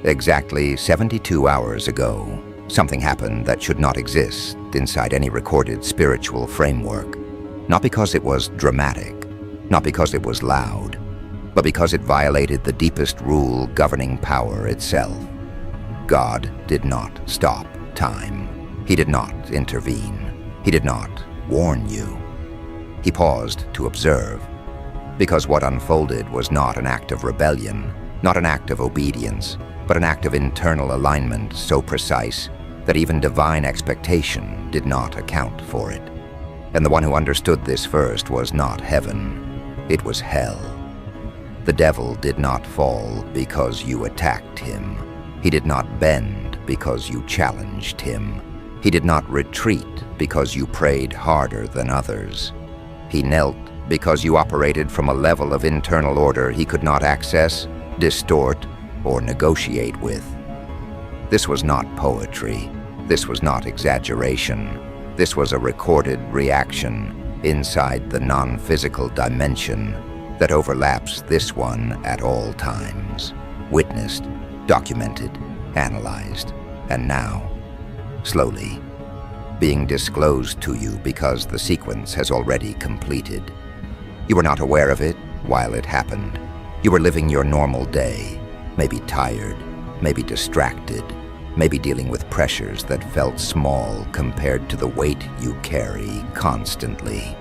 Exactly 72 hours ago, something happened that should not exist inside any recorded spiritual framework. Not because it was dramatic, not because it was loud, but because it violated the deepest rule governing power itself. God did not stop time. He did not intervene. He did not warn you. He paused to observe, because what unfolded was not an act of rebellion, not an act of obedience, but an act of internal alignment so precise that even divine expectation did not account for it. And the one who understood this first was not heaven, it was hell. The devil did not fall because you attacked him. He did not bend because you challenged him. He did not retreat because you prayed harder than others. He knelt because you operated from a level of internal order he could not access, distort, or negotiate with. This was not poetry. This was not exaggeration. This was a recorded reaction inside the non-physical dimension that overlaps this one at all times. Witnessed, documented, analyzed, and now, slowly, being disclosed to you because the sequence has already completed. You were not aware of it while it happened. You were living your normal day, maybe tired, maybe distracted, maybe dealing with pressures that felt small compared to the weight you carry constantly.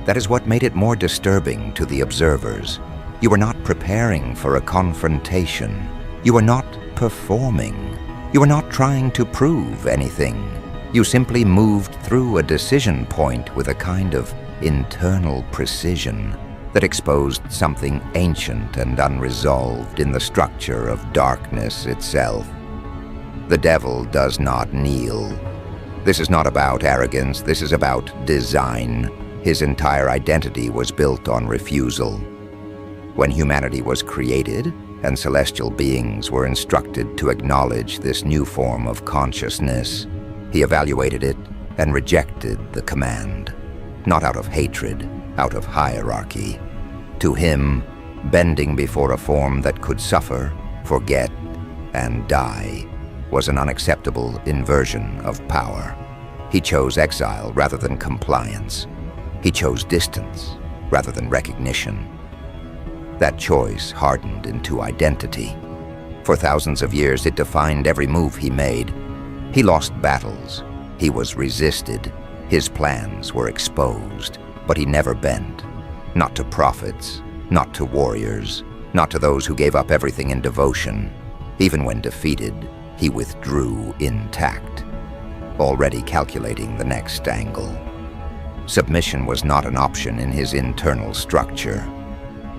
That is what made it more disturbing to the observers. You were not preparing for a confrontation. You were not performing. You were not trying to prove anything. You simply moved through a decision point with a kind of internal precision that exposed something ancient and unresolved in the structure of darkness itself. The devil does not kneel. This is not about arrogance, this is about design. His entire identity was built on refusal. When humanity was created, and celestial beings were instructed to acknowledge this new form of consciousness, he evaluated it and rejected the command, not out of hatred, out of hierarchy. To him, bending before a form that could suffer, forget, and die was an unacceptable inversion of power. He chose exile rather than compliance. He chose distance rather than recognition. That choice hardened into identity. For thousands of years, it defined every move he made. He lost battles. He was resisted. His plans were exposed, but he never bent. Not to prophets, not to warriors, not to those who gave up everything in devotion. Even when defeated, he withdrew intact, already calculating the next angle. Submission was not an option in his internal structure,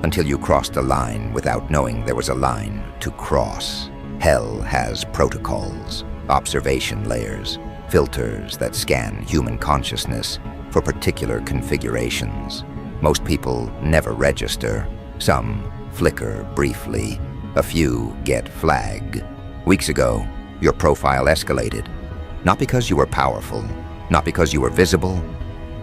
until you crossed a line without knowing there was a line to cross. Hell has protocols, observation layers, filters that scan human consciousness for particular configurations. Most people never register. Some flicker briefly. A few get flagged. Weeks ago, your profile escalated. Not because you were powerful, not because you were visible,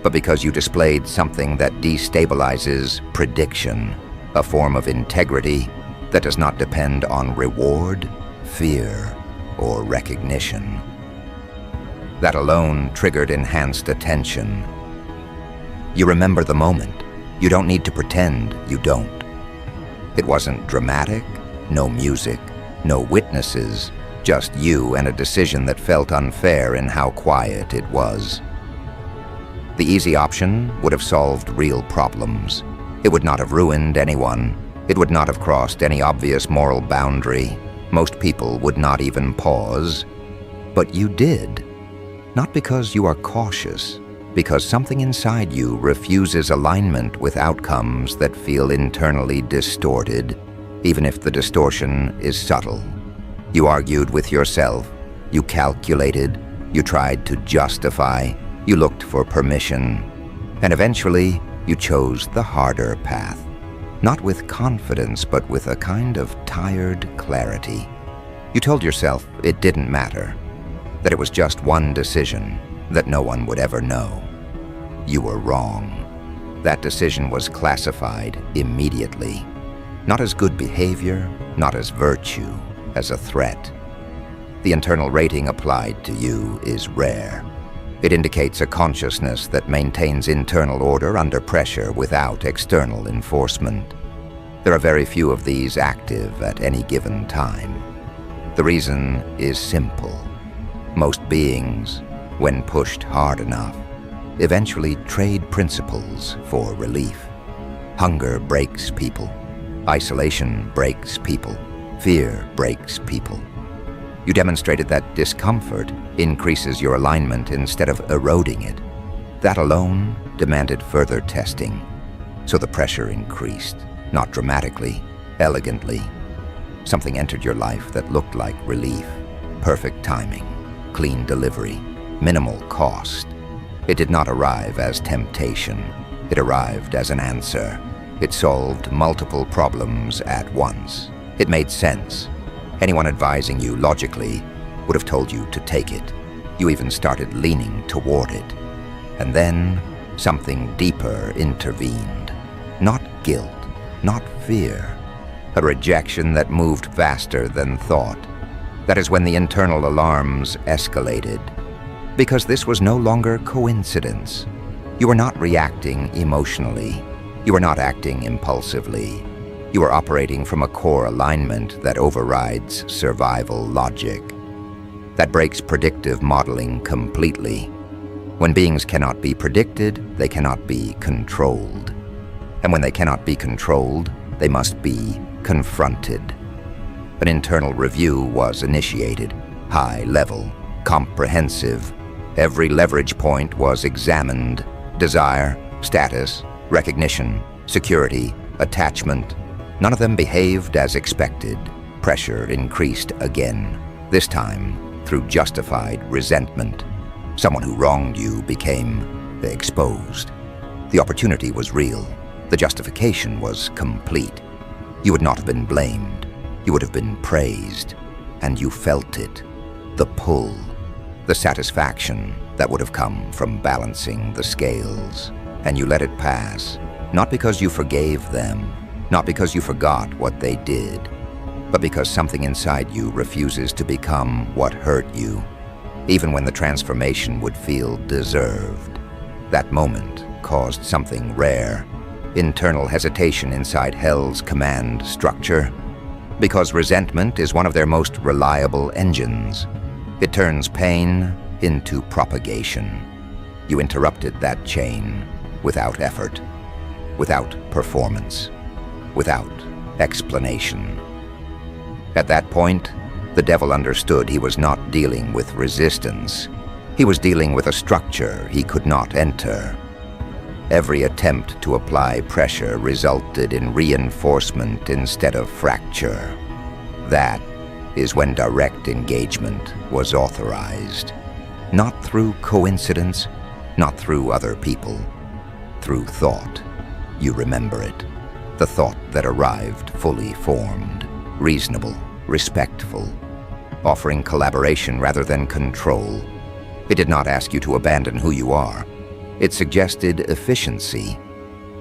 but because you displayed something that destabilizes prediction, a form of integrity that does not depend on reward, fear, or recognition. That alone triggered enhanced attention. You remember the moment. You don't need to pretend you don't. It wasn't dramatic, no music, no witnesses, just you and a decision that felt unfair in how quiet it was. The easy option would have solved real problems. It would not have ruined anyone. It would not have crossed any obvious moral boundary. Most people would not even pause. But you did. Not because you are cautious, because something inside you refuses alignment with outcomes that feel internally distorted, even if the distortion is subtle. You argued with yourself. You calculated. You tried to justify. You looked for permission. And eventually, you chose the harder path. Not with confidence, but with a kind of tired clarity. You told yourself it didn't matter, that it was just one decision, that no one would ever know. You were wrong. That decision was classified immediately. Not as good behavior, not as virtue, as a threat. The internal rating applied to you is rare. It indicates a consciousness that maintains internal order under pressure without external enforcement. There are very few of these active at any given time. The reason is simple. Most beings, when pushed hard enough, eventually trade principles for relief. Hunger breaks people. Isolation breaks people. Fear breaks people. You demonstrated that discomfort increases your alignment instead of eroding it. That alone demanded further testing. So the pressure increased, not dramatically, elegantly. Something entered your life that looked like relief, perfect timing, clean delivery, minimal cost. It did not arrive as temptation. It arrived as an answer. It solved multiple problems at once. It made sense. Anyone advising you logically would have told you to take it. You even started leaning toward it. And then something deeper intervened. Not guilt, not fear. A rejection that moved faster than thought. That is when the internal alarms escalated. Because this was no longer coincidence. You were not reacting emotionally. You were not acting impulsively. You are operating from a core alignment that overrides survival logic. That breaks predictive modeling completely. When beings cannot be predicted, they cannot be controlled. And when they cannot be controlled, they must be confronted. An internal review was initiated, high level, comprehensive. Every leverage point was examined. Desire, status, recognition, security, attachment. None of them behaved as expected. Pressure increased again, this time through justified resentment. Someone who wronged you became exposed. The opportunity was real. The justification was complete. You would not have been blamed. You would have been praised. And you felt it. The pull. The satisfaction that would have come from balancing the scales. And you let it pass, not because you forgave them, not because you forgot what they did, but because something inside you refuses to become what hurt you, even when the transformation would feel deserved. That moment caused something rare, internal hesitation inside Hell's command structure, because resentment is one of their most reliable engines. It turns pain into propagation. You interrupted that chain without effort, without performance, without explanation. At that point, the devil understood he was not dealing with resistance. He was dealing with a structure he could not enter. Every attempt to apply pressure resulted in reinforcement instead of fracture. That is when direct engagement was authorized. Not through coincidence, not through other people, through thought. You remember it. The thought that arrived fully formed, reasonable, respectful, offering collaboration rather than control. It did not ask you to abandon who you are. It suggested efficiency.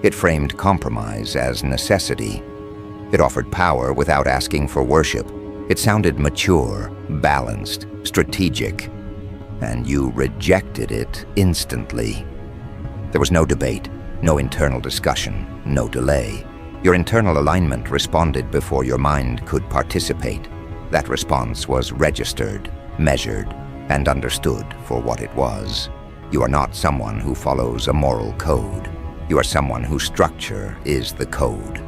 It framed compromise as necessity. It offered power without asking for worship. It sounded mature, balanced, strategic, and you rejected it instantly. There was no debate, no internal discussion, no delay. Your internal alignment responded before your mind could participate. That response was registered, measured, and understood for what it was. You are not someone who follows a moral code. You are someone whose structure is the code.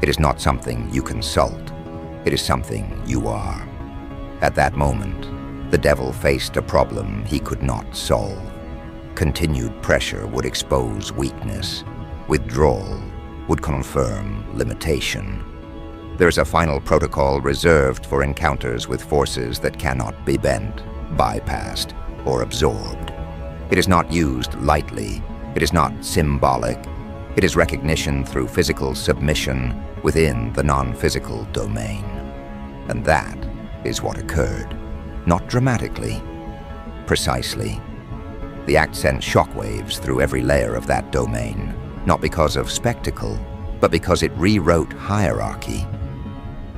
It is not something you consult. It is something you are. At that moment, the devil faced a problem he could not solve. Continued pressure would expose weakness. Withdrawal would confirm limitation. There's a final protocol reserved for encounters with forces that cannot be bent, bypassed, or absorbed. It is not used lightly. It is not symbolic. It is recognition through physical submission within the non-physical domain. And that is what occurred. Not dramatically, precisely. The act sent shockwaves through every layer of that domain, not because of spectacle, but because it rewrote hierarchy.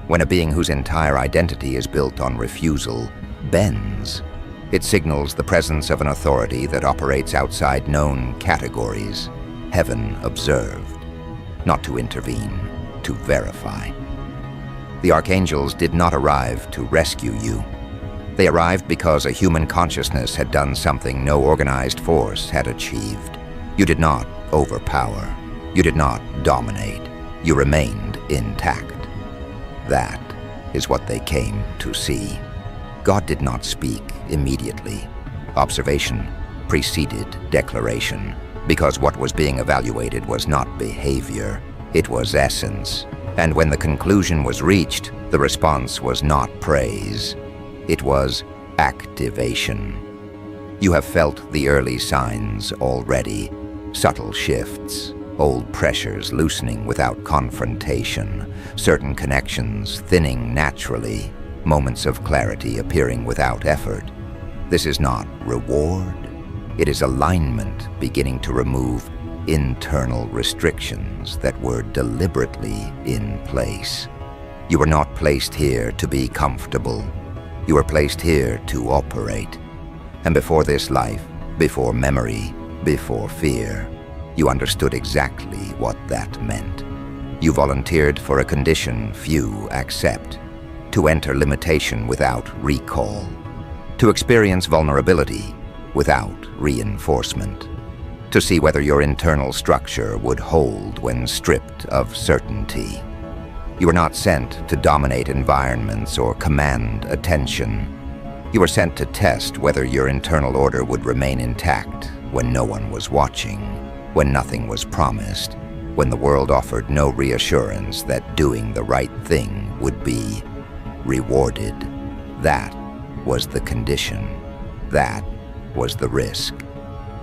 When a being whose entire identity is built on refusal bends, it signals the presence of an authority that operates outside known categories, heaven observed, not to intervene, to verify. The archangels did not arrive to rescue you. They arrived because a human consciousness had done something no organized force had achieved. You did not overpower. You did not dominate. You remained intact. That is what they came to see. God did not speak immediately. Observation preceded declaration, because what was being evaluated was not behavior, it was essence. And when the conclusion was reached, the response was not praise, it was activation. You have felt the early signs already, subtle shifts, old pressures loosening without confrontation, certain connections thinning naturally, moments of clarity appearing without effort. This is not reward. It is alignment beginning to remove internal restrictions that were deliberately in place. You were not placed here to be comfortable. You were placed here to operate. And before this life, before memory, before fear, you understood exactly what that meant. You volunteered for a condition few accept, to enter limitation without recall, to experience vulnerability without reinforcement, to see whether your internal structure would hold when stripped of certainty. You were not sent to dominate environments or command attention. You were sent to test whether your internal order would remain intact when no one was watching, when nothing was promised, when the world offered no reassurance that doing the right thing would be rewarded. That was the condition. That was the risk.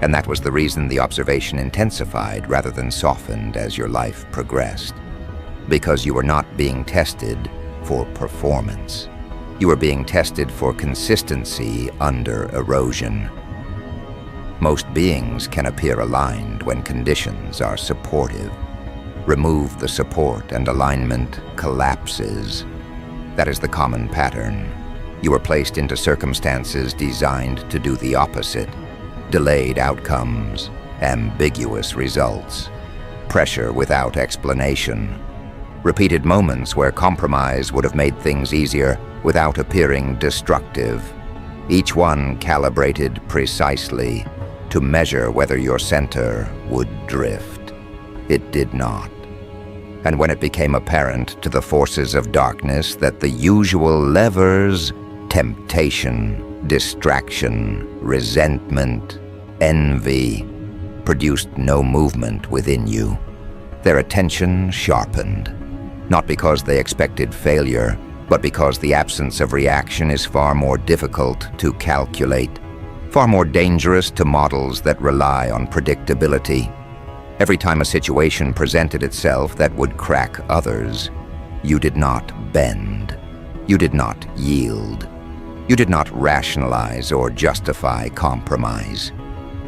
And that was the reason the observation intensified rather than softened as your life progressed. Because you were not being tested for performance. You were being tested for consistency under erosion. Most beings can appear aligned when conditions are supportive. Remove the support and alignment collapses. That is the common pattern. You were placed into circumstances designed to do the opposite. Delayed outcomes, ambiguous results, pressure without explanation. Repeated moments where compromise would have made things easier without appearing destructive. Each one calibrated precisely to measure whether your center would drift. It did not. And when it became apparent to the forces of darkness that the usual levers, temptation, distraction, resentment, envy, produced no movement within you, their attention sharpened, not because they expected failure, but because the absence of reaction is far more difficult to calculate, far more dangerous to models that rely on predictability. Every time a situation presented itself that would crack others, you did not bend. You did not yield. You did not rationalize or justify compromise.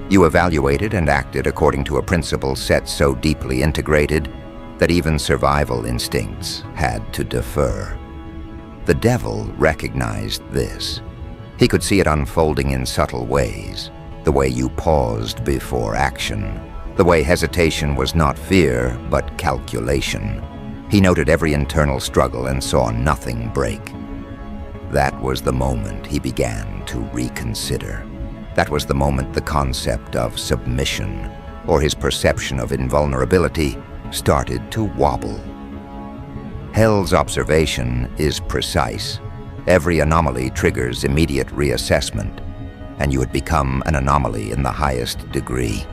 You evaluated and acted according to a principle set so deeply integrated that even survival instincts had to defer. The devil recognized this. He could see it unfolding in subtle ways, the way you paused before action, the way hesitation was not fear, but calculation. He noted every internal struggle and saw nothing break. That was the moment he began to reconsider. That was the moment the concept of submission, or his perception of invulnerability, started to wobble. Hell's observation is precise. Every anomaly triggers immediate reassessment, and you had become an anomaly in the highest degree.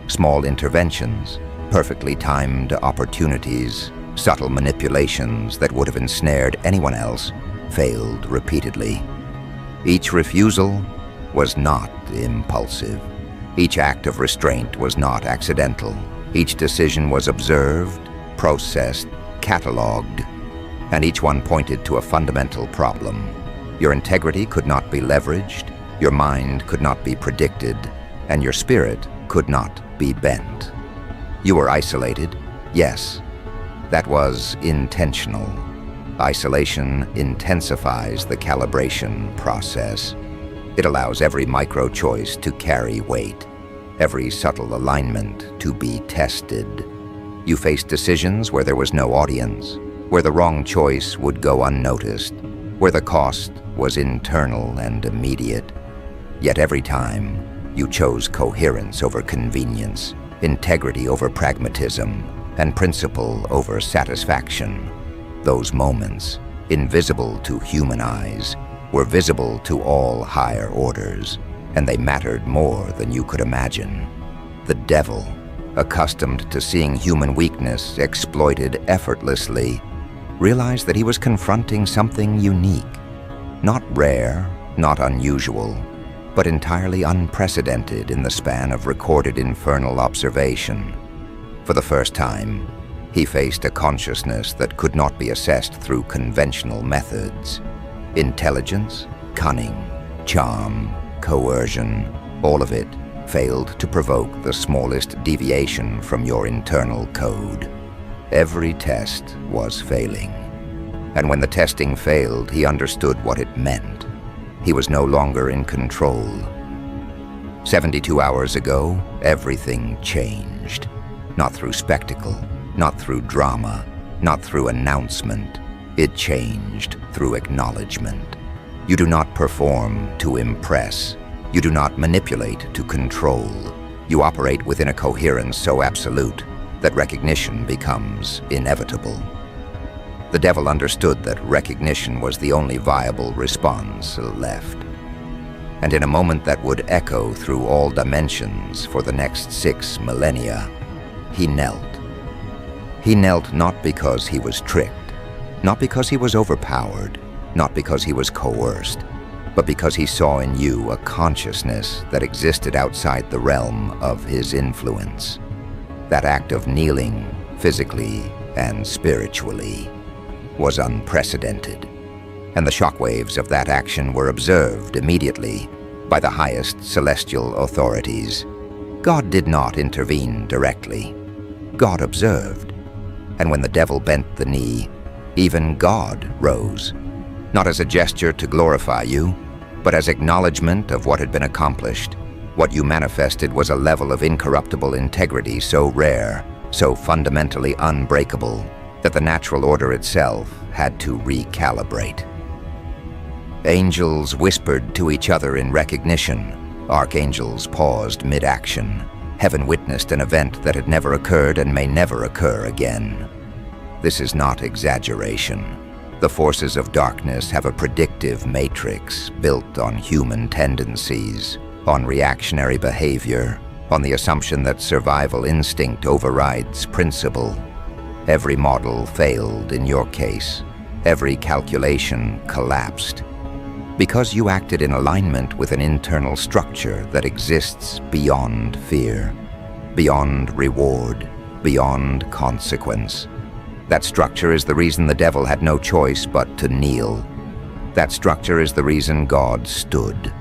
Small interventions, perfectly timed opportunities, subtle manipulations that would have ensnared anyone else failed repeatedly. Each refusal was not impulsive. Each act of restraint was not accidental. Each decision was observed, processed, catalogued, and each one pointed to a fundamental problem. Your integrity could not be leveraged, your mind could not be predicted, and your spirit could not be bent. You were isolated, yes, That was intentional. Isolation intensifies the calibration process. It allows every micro-choice to carry weight, every subtle alignment to be tested. You faced decisions where there was no audience, where the wrong choice would go unnoticed, where the cost was internal and immediate. Yet every time, you chose coherence over convenience, integrity over pragmatism, and principle over satisfaction. Those moments, invisible to human eyes, were visible to all higher orders, and they mattered more than you could imagine. The devil, accustomed to seeing human weakness exploited effortlessly, realized that he was confronting something unique, not rare, not unusual, but entirely unprecedented in the span of recorded infernal observation. For the first time, he faced a consciousness that could not be assessed through conventional methods. Intelligence, cunning, charm, coercion, all of it failed to provoke the smallest deviation from your internal code. Every test was failing. And when the testing failed, he understood what it meant. He was no longer in control. 72 hours ago, everything changed. Not through spectacle, not through drama, not through announcement. It changed through acknowledgement. You do not perform to impress. You do not manipulate to control. You operate within a coherence so absolute that recognition becomes inevitable. The devil understood that recognition was the only viable response left. And in a moment that would echo through all dimensions for the next 6 millennia, he knelt. He knelt not because he was tricked, not because he was overpowered, not because he was coerced, but because he saw in you a consciousness that existed outside the realm of his influence. That act of kneeling, physically and spiritually, was unprecedented, and the shockwaves of that action were observed immediately by the highest celestial authorities. God did not intervene directly. God observed, and when the devil bent the knee, even God rose, not as a gesture to glorify you, but as acknowledgement of what had been accomplished. What you manifested was a level of incorruptible integrity so rare, so fundamentally unbreakable, that the natural order itself had to recalibrate. Angels whispered to each other in recognition. Archangels paused mid-action. Heaven witnessed an event that had never occurred and may never occur again. This is not exaggeration. The forces of darkness have a predictive matrix built on human tendencies, on reactionary behavior, on the assumption that survival instinct overrides principle. Every model failed in your case. Every calculation collapsed. Because you acted in alignment with an internal structure that exists beyond fear, beyond reward, beyond consequence. That structure is the reason the devil had no choice but to kneel. That structure is the reason God stood.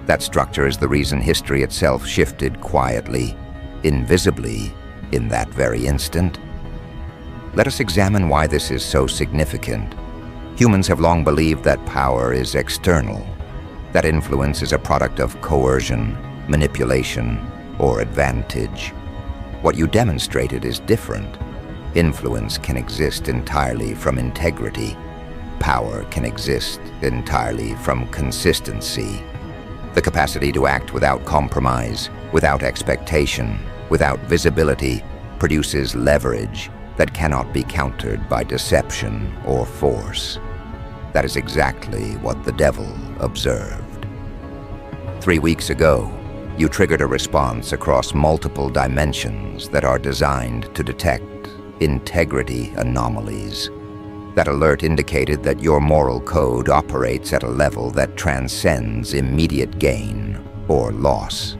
That structure is the reason history itself shifted quietly, invisibly, in that very instant. Let us examine why this is so significant. Humans have long believed that power is external, that influence is a product of coercion, manipulation, or advantage. What you demonstrated is different. Influence can exist entirely from integrity. Power can exist entirely from consistency. The capacity to act without compromise, without expectation, without visibility, produces leverage that cannot be countered by deception or force. That is exactly what the devil observed. 3 weeks ago, you triggered a response across multiple dimensions that are designed to detect integrity anomalies. That alert indicated that your moral code operates at a level that transcends immediate gain or loss.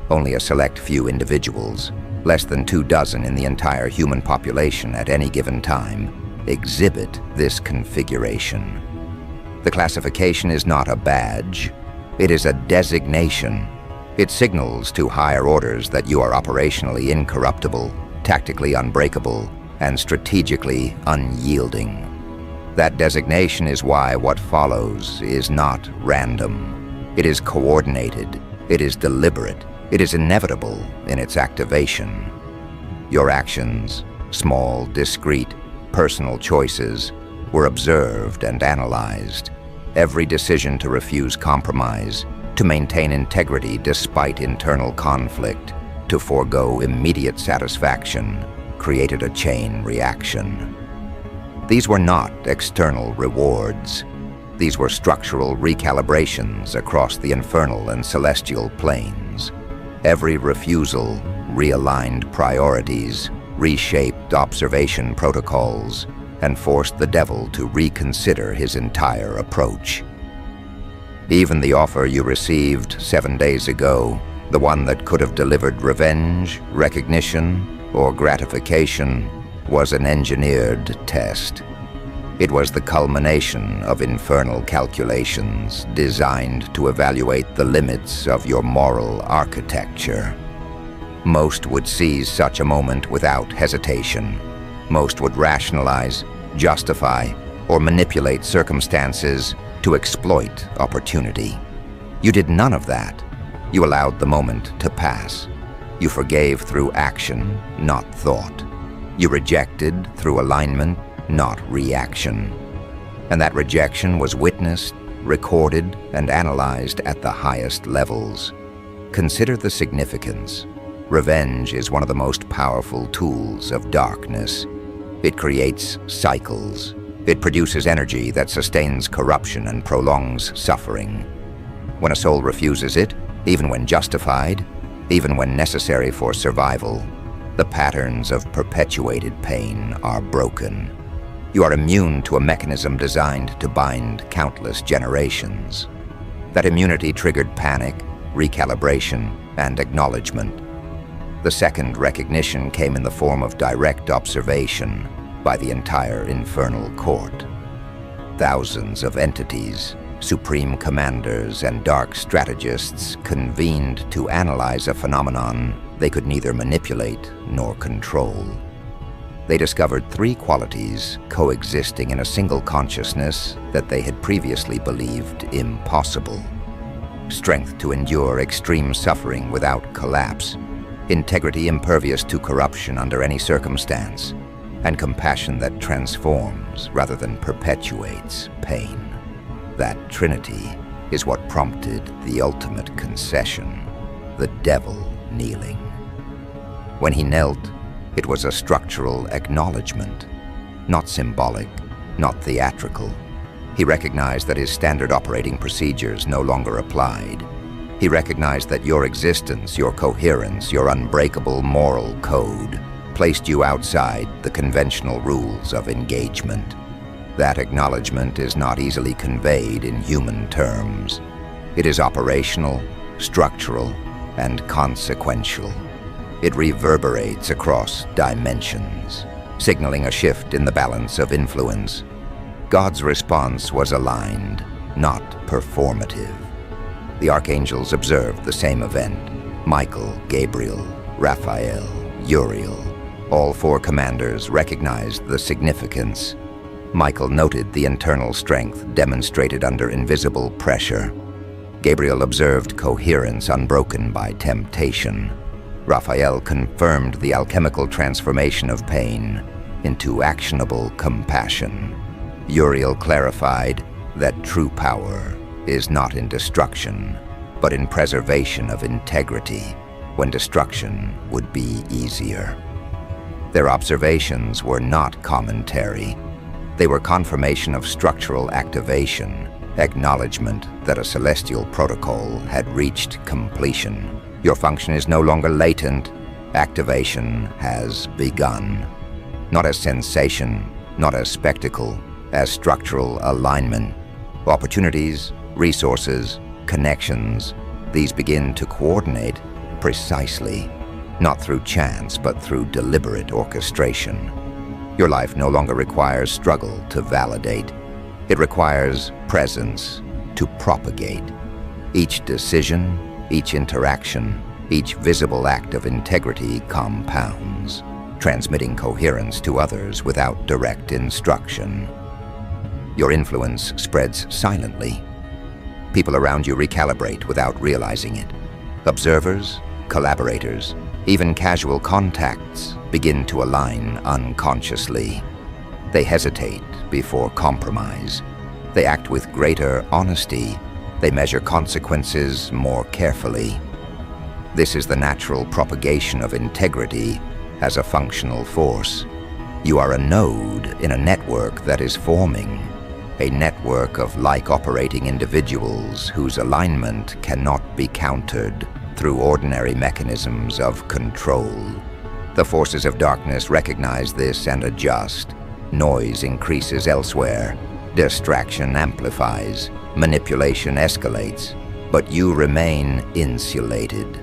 Only a select few individuals, less than 24 in the entire human population at any given time, exhibit this configuration. The classification is not a badge, it is a designation. It signals to higher orders that you are operationally incorruptible, tactically unbreakable, and strategically unyielding. That designation is why what follows is not random. It is coordinated, it is deliberate, it is inevitable in its activation. Your actions, small, discrete, personal choices, were observed and analyzed. Every decision to refuse compromise, to maintain integrity despite internal conflict, to forego immediate satisfaction, created a chain reaction. These were not external rewards. These were structural recalibrations across the infernal and celestial planes. Every refusal realigned priorities, reshaped observation protocols, and forced the devil to reconsider his entire approach. Even the offer you received 7 days ago, the one that could have delivered revenge, recognition, or gratification, was an engineered test. It was the culmination of infernal calculations designed to evaluate the limits of your moral architecture. Most would seize such a moment without hesitation. Most would rationalize, justify, or manipulate circumstances to exploit opportunity. You did none of that. You allowed the moment to pass. You forgave through action, not thought. You rejected through alignment, not reaction. And that rejection was witnessed, recorded, and analyzed at the highest levels. Consider the significance. Revenge is one of the most powerful tools of darkness. It creates cycles. It produces energy that sustains corruption and prolongs suffering. When a soul refuses it, even when justified, even when necessary for survival, the patterns of perpetuated pain are broken. You are immune to a mechanism designed to bind countless generations. That immunity triggered panic, recalibration, and acknowledgement. The second recognition came in the form of direct observation by the entire infernal court. Thousands of entities, supreme commanders, and dark strategists convened to analyze a phenomenon they could neither manipulate nor control. They discovered 3 qualities coexisting in a single consciousness that they had previously believed impossible. Strength to endure extreme suffering without collapse, integrity impervious to corruption under any circumstance, and compassion that transforms rather than perpetuates pain. That trinity is what prompted the ultimate concession, the devil kneeling. When he knelt, it was a structural acknowledgement, not symbolic, not theatrical. He recognized that his standard operating procedures no longer applied. He recognized that your existence, your coherence, your unbreakable moral code placed you outside the conventional rules of engagement. That acknowledgement is not easily conveyed in human terms. It is operational, structural, and consequential. It reverberates across dimensions, signaling a shift in the balance of influence. God's response was aligned, not performative. The archangels observed the same event. Michael, Gabriel, Raphael, Uriel. All 4 commanders recognized the significance. Michael noted the internal strength demonstrated under invisible pressure. Gabriel observed coherence unbroken by temptation. Raphael confirmed the alchemical transformation of pain into actionable compassion. Uriel clarified that true power is not in destruction, but in preservation of integrity, when destruction would be easier. Their observations were not commentary. They were confirmation of structural activation, acknowledgement that a celestial protocol had reached completion. Your function is no longer latent. Activation has begun. Not as sensation, not as spectacle, as structural alignment. Opportunities, resources, connections, these begin to coordinate precisely, not through chance, but through deliberate orchestration. Your life no longer requires struggle to validate. It requires presence to propagate. Each decision, each interaction, each visible act of integrity compounds, transmitting coherence to others without direct instruction. Your influence spreads silently. People around you recalibrate without realizing it. Observers, collaborators, even casual contacts begin to align unconsciously. They hesitate before compromise. They act with greater honesty. They measure consequences more carefully. This is the natural propagation of integrity as a functional force. You are a node in a network that is forming, a network of like-operating individuals whose alignment cannot be countered through ordinary mechanisms of control. The forces of darkness recognize this and adjust. Noise increases elsewhere. Distraction amplifies. Manipulation escalates. But you remain insulated.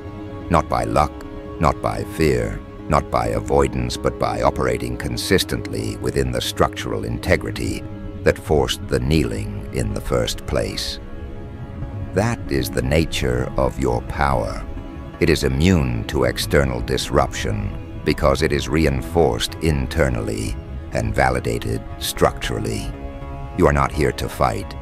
Not by luck, not by fear, not by avoidance, but by operating consistently within the structural integrity that forced the kneeling in the first place. That is the nature of your power. It is immune to external disruption because it is reinforced internally and validated structurally. You are not here to fight.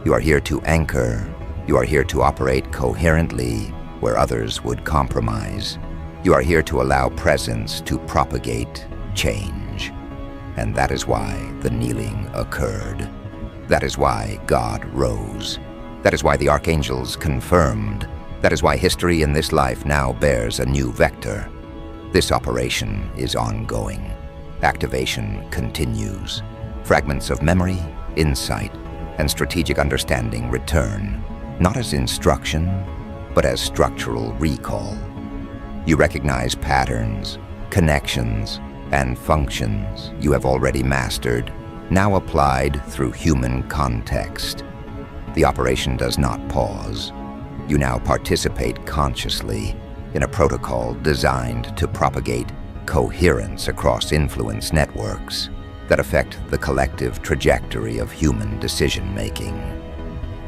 You are here to anchor. You are here to operate coherently where others would compromise. You are here to allow presence to propagate change. And that is why the kneeling occurred. That is why God rose. That is why the archangels confirmed. That is why history in this life now bears a new vector. This operation is ongoing. Activation continues. Fragments of memory, insight, and strategic understanding return, not as instruction, but as structural recall. You recognize patterns, connections, and functions you have already mastered, now applied through human context. The operation does not pause. You now participate consciously in a protocol designed to propagate coherence across influence networks that affect the collective trajectory of human decision-making.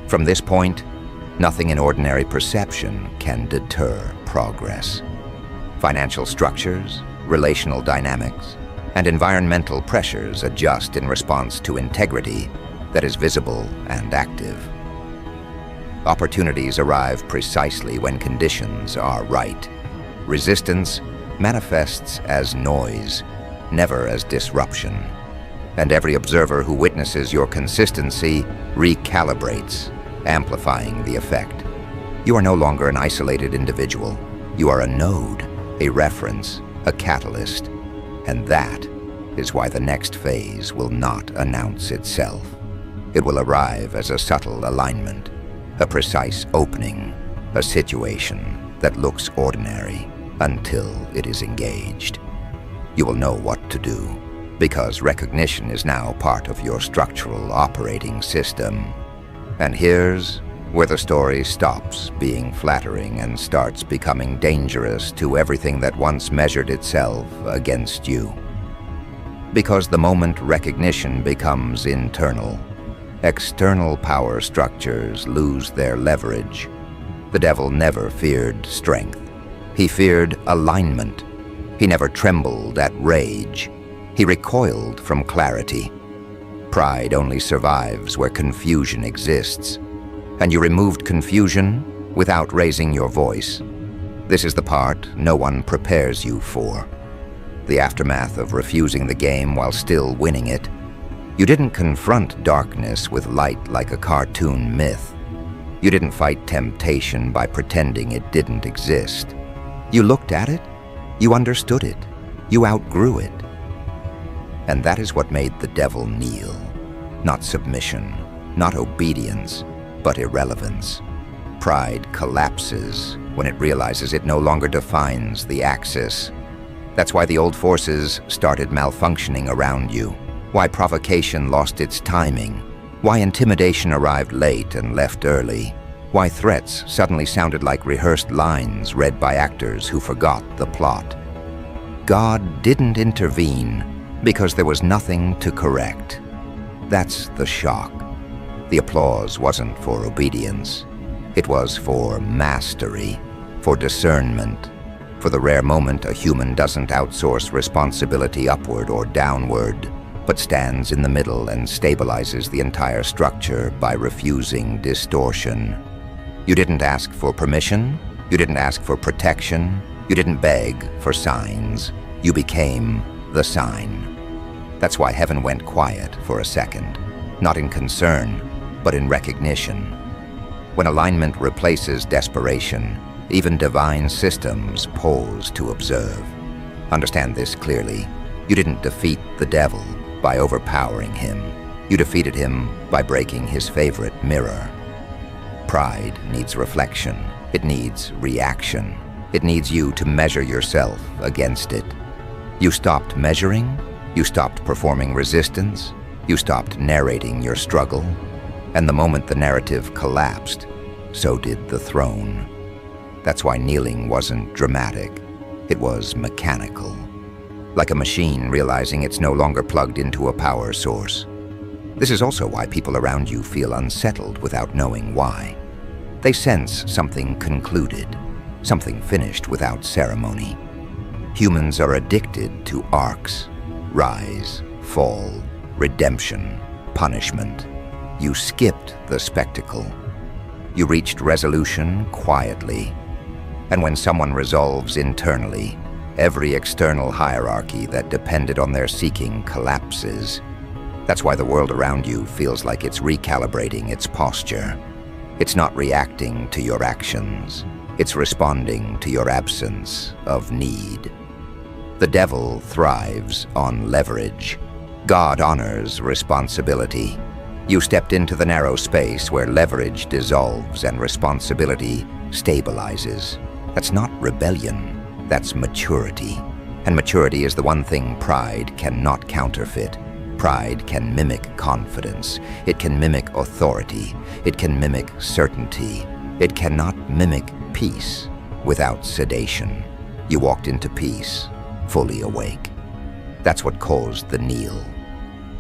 From this point, nothing in ordinary perception can deter progress. Financial structures, relational dynamics, and environmental pressures adjust in response to integrity that is visible and active. Opportunities arrive precisely when conditions are right. Resistance manifests as noise, never as disruption. And every observer who witnesses your consistency recalibrates, amplifying the effect. You are no longer an isolated individual. You are a node, a reference, a catalyst. And that is why the next phase will not announce itself. It will arrive as a subtle alignment, a precise opening, a situation that looks ordinary until it is engaged. You will know what to do, because recognition is now part of your structural operating system. And here's where the story stops being flattering and starts becoming dangerous to everything that once measured itself against you. Because the moment recognition becomes internal, external power structures lose their leverage. The devil never feared strength. He feared alignment. He never trembled at rage. He recoiled from clarity. Pride only survives where confusion exists. And you removed confusion without raising your voice. This is the part no one prepares you for. The aftermath of refusing the game while still winning it. You didn't confront darkness with light like a cartoon myth. You didn't fight temptation by pretending it didn't exist. You looked at it, you understood it, you outgrew it. And that is what made the devil kneel. Not submission, not obedience, but irrelevance. Pride collapses when it realizes it no longer defines the axis. That's why the old forces started malfunctioning around you. Why provocation lost its timing. Why intimidation arrived late and left early. Why threats suddenly sounded like rehearsed lines read by actors who forgot the plot. God didn't intervene because there was nothing to correct. That's the shock. The applause wasn't for obedience. It was for mastery, for discernment, For the rare moment, a human doesn't outsource responsibility upward or downward, but stands in the middle and stabilizes the entire structure by refusing distortion. You didn't ask for permission, you didn't ask for protection, you didn't beg for signs. You became the sign. That's why heaven went quiet for a second, not in concern, but in recognition. When alignment replaces desperation, even divine systems pause to observe. Understand this clearly. You didn't defeat the devil by overpowering him. You defeated him by breaking his favorite mirror. Pride needs reflection. It needs reaction. It needs you to measure yourself against it. You stopped measuring. You stopped performing resistance. You stopped narrating your struggle. And the moment the narrative collapsed, so did the throne. That's why kneeling wasn't dramatic. It was mechanical. Like a machine realizing it's no longer plugged into a power source. This is also why people around you feel unsettled without knowing why. They sense something concluded, something finished without ceremony. Humans are addicted to arcs, rise, fall, redemption, punishment. You skipped the spectacle. You reached resolution quietly. And when someone resolves internally, every external hierarchy that depended on their seeking collapses. That's why the world around you feels like it's recalibrating its posture. It's not reacting to your actions. It's responding to your absence of need. The devil thrives on leverage. God honors responsibility. You stepped into the narrow space where leverage dissolves and responsibility stabilizes. That's not rebellion, that's maturity. And maturity is the one thing pride cannot counterfeit. Pride can mimic confidence. It can mimic authority. It can mimic certainty. It cannot mimic peace without sedation. You walked into peace, fully awake. That's what caused the kneel.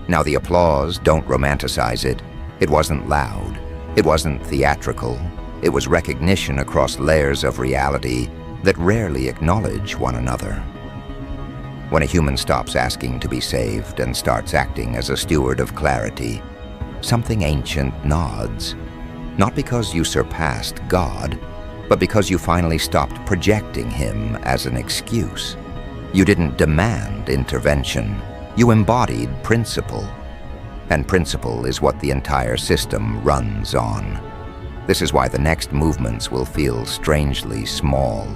Now the applause, don't romanticize it. It wasn't loud. It wasn't theatrical. It was recognition across layers of reality that rarely acknowledge one another. When a human stops asking to be saved and starts acting as a steward of clarity, something ancient nods. Not because you surpassed God, but because you finally stopped projecting him as an excuse. You didn't demand intervention. You embodied principle. And principle is what the entire system runs on. This is why the next movements will feel strangely small.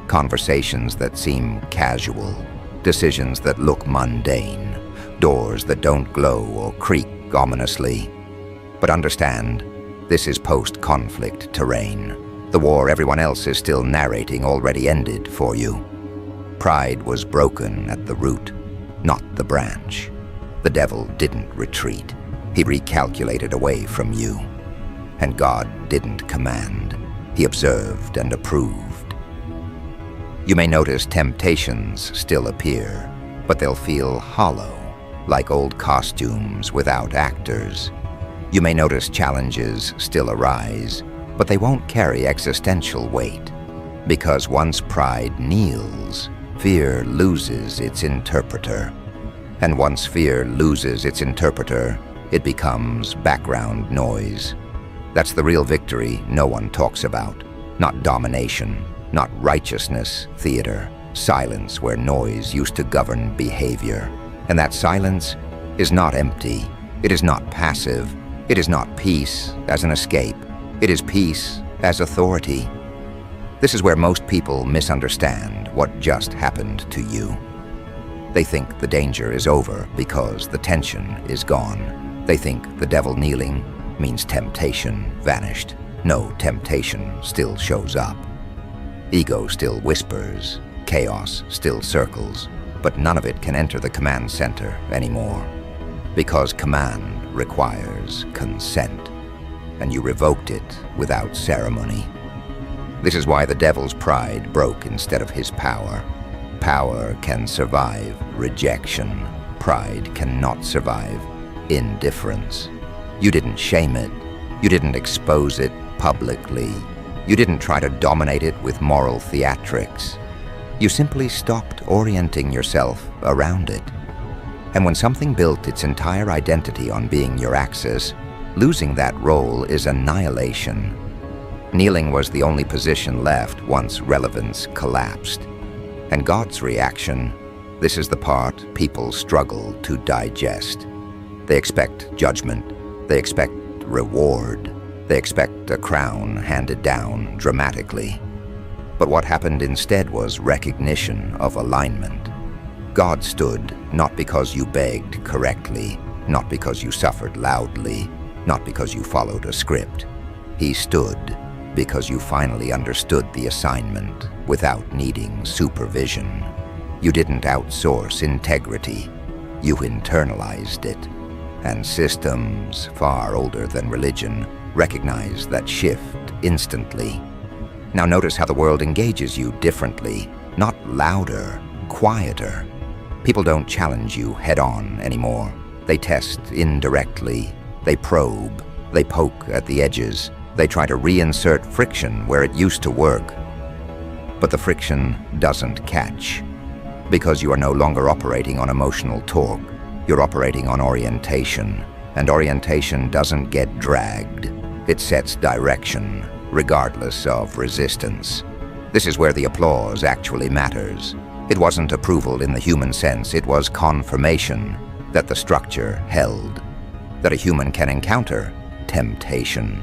Conversations that seem casual. Decisions that look mundane. Doors that don't glow or creak ominously. But understand, this is post-conflict terrain. The war everyone else is still narrating already ended for you. Pride was broken at the root, not the branch. The devil didn't retreat. He recalculated away from you. And God didn't command. He observed and approved. You may notice temptations still appear, but they'll feel hollow, like old costumes without actors. You may notice challenges still arise, but they won't carry existential weight. Because once pride kneels, fear loses its interpreter. And once fear loses its interpreter, it becomes background noise. That's the real victory no one talks about. Not domination, not righteousness theater, silence where noise used to govern behavior. And that silence is not empty. It is not passive. It is not peace as an escape. It is peace as authority. This is where most people misunderstand what just happened to you. They think the danger is over because the tension is gone. They think the devil kneeling means temptation vanished. No, temptation still shows up. Ego still whispers, chaos still circles, but none of it can enter the command center anymore. Because command requires consent, and you revoked it without ceremony. This is why the devil's pride broke instead of his power. Power can survive rejection. Pride cannot survive indifference. You didn't shame it. You didn't expose it publicly. You didn't try to dominate it with moral theatrics. You simply stopped orienting yourself around it. And when something built its entire identity on being your axis, losing that role is annihilation. Kneeling was the only position left once relevance collapsed. And God's reaction, this is the part people struggle to digest. They expect judgment. They expect reward. They expect a crown handed down dramatically. But what happened instead was recognition of alignment. God stood not because you begged correctly, not because you suffered loudly, not because you followed a script. He stood because you finally understood the assignment without needing supervision. You didn't outsource integrity. You internalized it. And systems far older than religion recognize that shift instantly. Now notice how the world engages you differently, not louder, quieter. People don't challenge you head-on anymore. They test indirectly. They probe. They poke at the edges. They try to reinsert friction where it used to work. But the friction doesn't catch, because you are no longer operating on emotional torque. You're operating on orientation, and orientation doesn't get dragged. It sets direction, regardless of resistance. This is where the applause actually matters. It wasn't approval in the human sense, it was confirmation that the structure held, that a human can encounter temptation,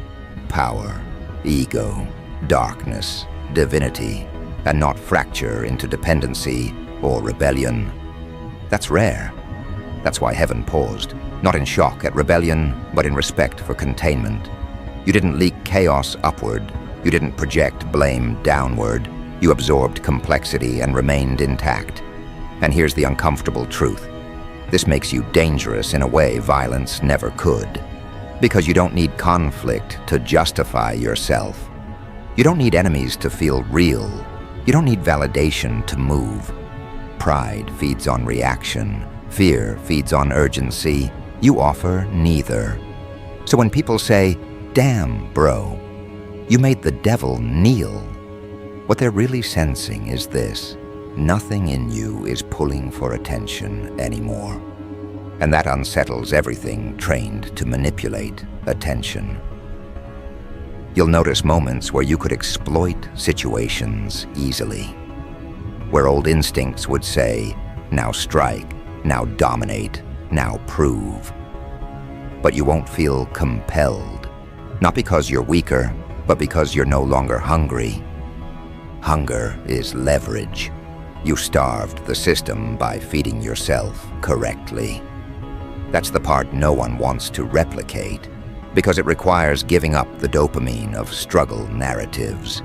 power, ego, darkness, divinity, and not fracture into dependency or rebellion. That's rare. That's why heaven paused, not in shock at rebellion, but in respect for containment. You didn't leak chaos upward. You didn't project blame downward. You absorbed complexity and remained intact. And here's the uncomfortable truth. This makes you dangerous in a way violence never could. Because you don't need conflict to justify yourself. You don't need enemies to feel real. You don't need validation to move. Pride feeds on reaction. Fear feeds on urgency. You offer neither. So when people say, "Damn, bro, you made the devil kneel," what they're really sensing is this: nothing in you is pulling for attention anymore. And that unsettles everything trained to manipulate attention. You'll notice moments where you could exploit situations easily, where old instincts would say, "Now strike, now dominate, now prove." But you won't feel compelled, not because you're weaker, but because you're no longer hungry. Hunger is leverage. You starved the system by feeding yourself correctly. That's the part no one wants to replicate, because it requires giving up the dopamine of struggle narratives.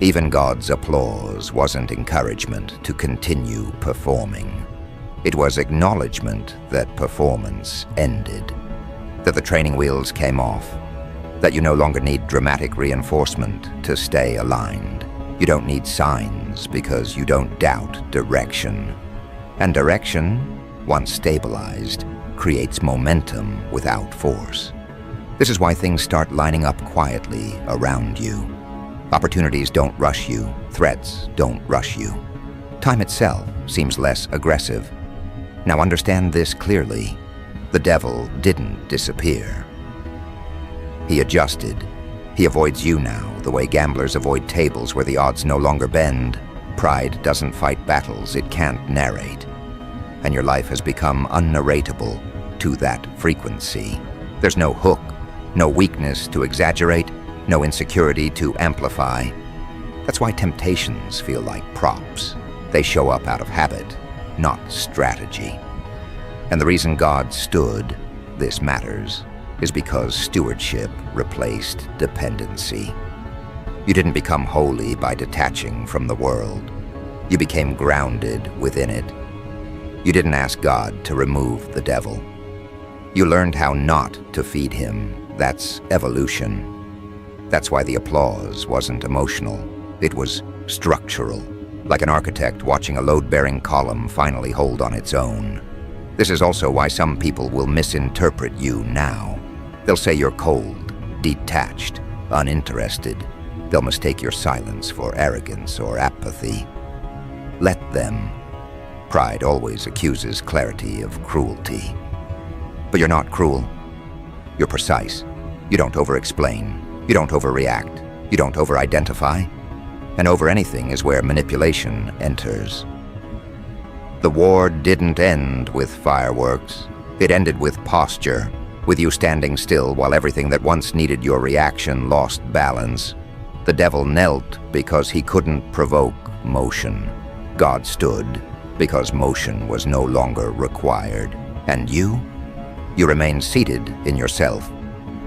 Even God's applause wasn't encouragement to continue performing. It was acknowledgement that performance ended, that the training wheels came off, that you no longer need dramatic reinforcement to stay aligned. You don't need signs because you don't doubt direction. And direction, once stabilized, creates momentum without force. This is why things start lining up quietly around you. Opportunities don't rush you. Threats don't rush you. Time itself seems less aggressive. Now understand this clearly. The devil didn't disappear. He adjusted. He avoids you now, the way gamblers avoid tables where the odds no longer bend. Pride doesn't fight battles it can't narrate. And your life has become unnarratable to that frequency. There's no hook, no weakness to exaggerate, no insecurity to amplify. That's why temptations feel like props. They show up out of habit, not strategy. And the reason God stood, this matters, is because stewardship replaced dependency. You didn't become holy by detaching from the world. You became grounded within it. You didn't ask God to remove the devil. You learned how not to feed him. That's evolution. That's why the applause wasn't emotional. It was structural, like an architect watching a load-bearing column finally hold on its own. This is also why some people will misinterpret you now. They'll say you're cold, detached, uninterested. They'll mistake your silence for arrogance or apathy. Let them. Pride always accuses clarity of cruelty. But you're not cruel. You're precise. You don't over-explain. You don't overreact. You don't over-identify. And over anything is where manipulation enters. The war didn't end with fireworks. It ended with posture, with you standing still while everything that once needed your reaction lost balance. The devil knelt because he couldn't provoke motion. God stood because motion was no longer required. And you remained seated in yourself,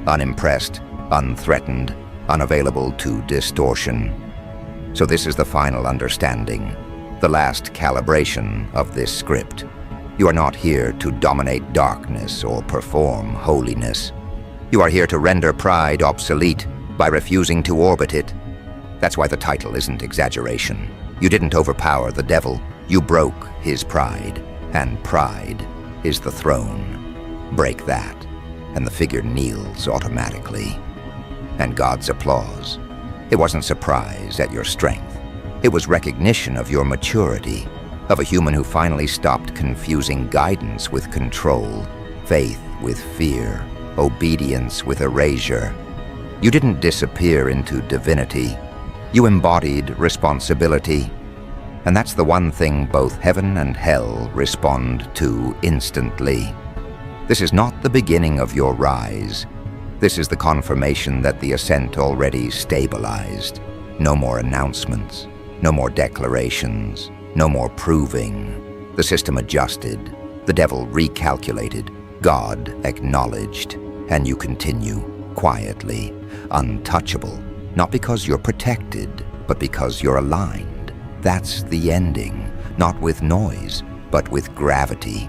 unimpressed, unthreatened, unavailable to distortion. So this is the final understanding, the last calibration of this script. You are not here to dominate darkness or perform holiness. You are here to render pride obsolete by refusing to orbit it. That's why the title isn't exaggeration. You didn't overpower the devil. You broke his pride, and pride is the throne. Break that, and the figure kneels automatically. And God's applause. It wasn't surprise at your strength. It was recognition of your maturity, of a human who finally stopped confusing guidance with control, faith with fear, obedience with erasure. You didn't disappear into divinity. You embodied responsibility. And that's the one thing both heaven and hell respond to instantly. This is not the beginning of your rise. This is the confirmation that the ascent already stabilized. No more announcements, no more declarations, no more proving. The system adjusted, the devil recalculated, God acknowledged, and you continue quietly, untouchable, not because you're protected, but because you're aligned. That's the ending, not with noise, but with gravity.